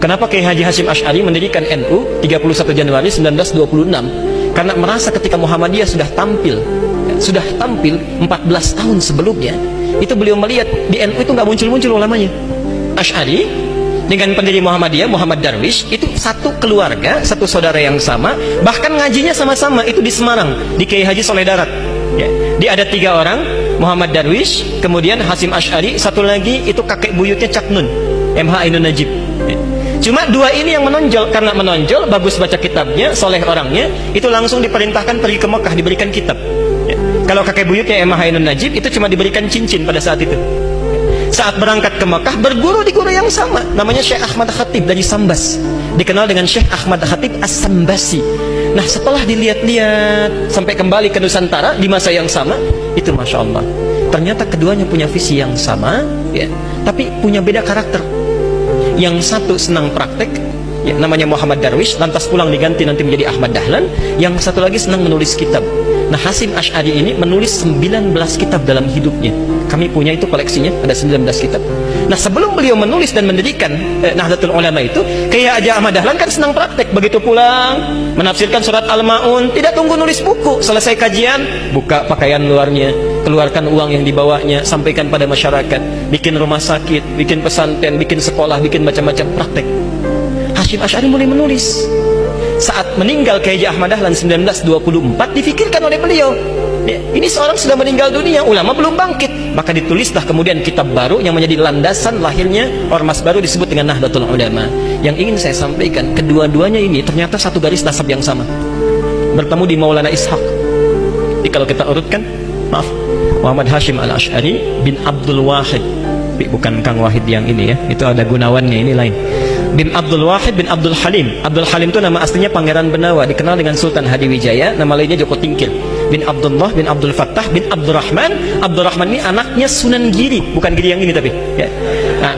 Kenapa Kiai Haji Hasyim Asy'ari mendirikan NU 31 Januari 1926? Karena merasa ketika Muhammadiyah sudah tampil 14 tahun sebelumnya, itu beliau melihat di NU itu nggak muncul-muncul ulamanya. Asy'ari dengan pendiri Muhammadiyah, Muhammad Darwish, itu satu keluarga, satu saudara yang sama, bahkan ngajinya sama-sama, itu di Semarang, di Kiai Haji Soleh Darat. Ya. Dia ada 3 orang, Muhammad Darwish, kemudian Hasyim Asy'ari, satu lagi itu kakek buyutnya Cak Nun, MH Ainun Najib. Ya. Cuma 2 ini yang menonjol, karena menonjol, bagus baca kitabnya, soleh orangnya, itu langsung diperintahkan pergi ke Mekah, diberikan kitab. Ya. Kalau kakek buyutnya MH Ainun Najib, itu cuma diberikan cincin pada saat itu. Saat berangkat ke Mekah, berguru di guru yang sama, namanya Syekh Ahmad Khatib dari Sambas, dikenal dengan Syekh Ahmad Khatib As-Sambasi. Nah, setelah dilihat-lihat sampai kembali ke Nusantara di masa yang sama, itu Masya Allah, ternyata keduanya punya visi yang sama, ya, tapi punya beda karakter. Yang satu senang praktek, ya, namanya Muhammad Darwish, lantas pulang diganti nanti menjadi Ahmad Dahlan. Yang satu lagi senang menulis kitab. Nah, Hasyim Asy'ari ini menulis 19 kitab dalam hidupnya. Kami punya itu koleksinya, ada 19 kitab. Nah, sebelum beliau menulis dan mendirikan Nahdlatul Ulama itu, kayak aja Ahmad Dahlan kan senang praktek. Begitu pulang, menafsirkan surat Al-Ma'un, tidak tunggu nulis buku. Selesai kajian, buka pakaian luarnya, keluarkan uang yang dibawanya, sampaikan pada masyarakat, bikin rumah sakit, bikin pesantren, bikin sekolah, bikin macam-macam praktek. Hasyim Asy'ari mulai menulis. Saat meninggal Kiai Ahmad Dahlan 1924, difikirkan oleh beliau, ya, ini seorang sudah meninggal dunia, ulama belum bangkit. Maka ditulislah kemudian kitab baru yang menjadi landasan lahirnya ormas baru disebut dengan Nahdlatul Ulama. Yang ingin saya sampaikan, kedua-duanya ini ternyata satu garis nasab yang sama, bertemu di Maulana Ishaq. Jadi kalau kita urutkan, maaf, Muhammad Hasyim Al-Asy'ari bin Abdul Wahid, bukan Kang Wahid yang ini ya, itu ada Gunawannya, ini lain. Bin Abdul Wahid bin Abdul Halim. Abdul Halim itu nama aslinya Pangeran Benawa, dikenal dengan Sultan Hadiwijaya. Nama lainnya Joko Tingkir. Bin Abdullah bin Abdul Fattah bin Abdurrahman. Abdurrahman ini anaknya Sunan Giri, bukan Giri yang ini tapi ya. Nah,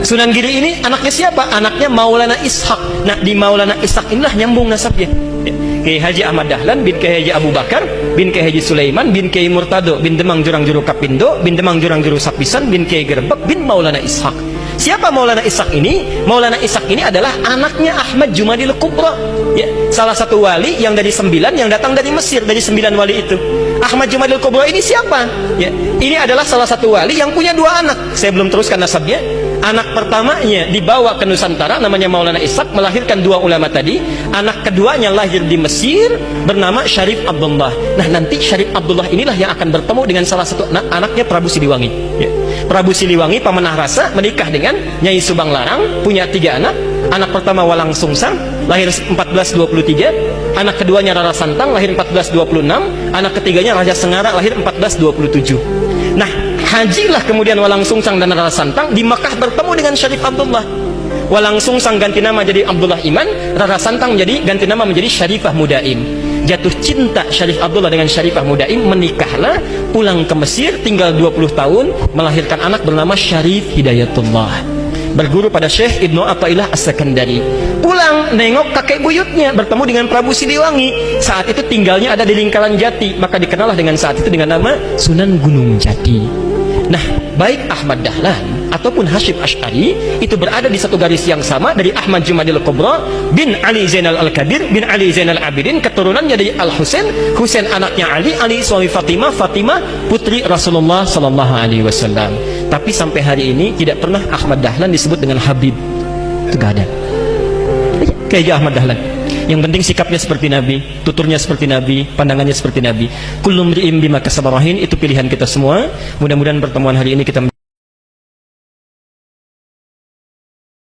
Sunan Giri ini anaknya siapa? Anaknya Maulana Ishaq. Nah, di Maulana Ishaq inilah nyambung nasabnya, ya. Kiai Haji Ahmad Dahlan bin Kiai Haji Abu Bakar bin Kiai Haji Sulaiman bin Kiai Murtado bin Demang Jurang Juru Kapindo bin Demang Jurang Juru Sapisan bin Kiai Gerbek bin Maulana Ishaq. Siapa Maulana Ishaq ini? Maulana Ishaq ini adalah anaknya Ahmad Jumadil Kubra, ya, salah satu wali yang dari 9 yang datang dari Mesir, dari 9 wali itu. Ahmad Jumadil Kubra ini siapa? Ya, ini adalah salah satu wali yang punya 2 anak. Saya belum teruskan nasabnya. Anak pertamanya dibawa ke Nusantara, namanya Maulana Ishaq, melahirkan 2 ulama tadi. Anak keduanya lahir di Mesir, bernama Syarif Abdullah. Nah, nanti Syarif Abdullah inilah yang akan bertemu dengan salah satu anaknya Prabu Siliwangi, ya. Prabu Siliwangi pemenah rasa menikah dengan Nyai Subang Larang, punya 3 anak. Anak pertama Walang Sungsang, lahir 1423. Anak keduanya Rara Santang, lahir 1426. Anak ketiganya Raja Sengara, lahir 1427. Nah, hajilah kemudian Walang Sungsang dan Rara Santang di Mekah bertemu dengan Syarif Abdullah. Walang Sungsang ganti nama jadi Abdullah Iman, Rara Santang ganti nama menjadi Syarifah Mudaim. Jatuh cinta Syarif Abdullah dengan Syarifah Mudaim, menikahlah, pulang ke Mesir, tinggal 20 tahun, melahirkan anak bernama Syarif Hidayatullah. Berguru pada Syekh Ibnu Athaillah As-Sakandari. Pulang nengok kakek buyutnya, bertemu dengan Prabu Siliwangi. Saat itu tinggalnya ada di Lingkaran Jati, maka dikenallah dengan saat itu dengan nama Sunan Gunung Jati. Nah, baik Ahmad Dahlan ataupun Hasyim Asy'ari itu berada di satu garis yang sama, dari Ahmad Jumadil Kubra bin Ali Zainal Al-Kabir bin Ali Zainal Abidin, keturunannya dari Al-Husain, Husain anaknya Ali, Ali suami Fatimah, Fatimah putri Rasulullah sallallahu alaihi wasallam. Tapi sampai hari ini tidak pernah Ahmad Dahlan disebut dengan Habib. Itu gak ada. Kayak Ahmad Dahlan. Yang penting sikapnya seperti Nabi, tuturnya seperti Nabi, pandangannya seperti Nabi. Kullu mri'in bima kasaba rahin, itu pilihan kita semua. Mudah-mudahan pertemuan hari ini kita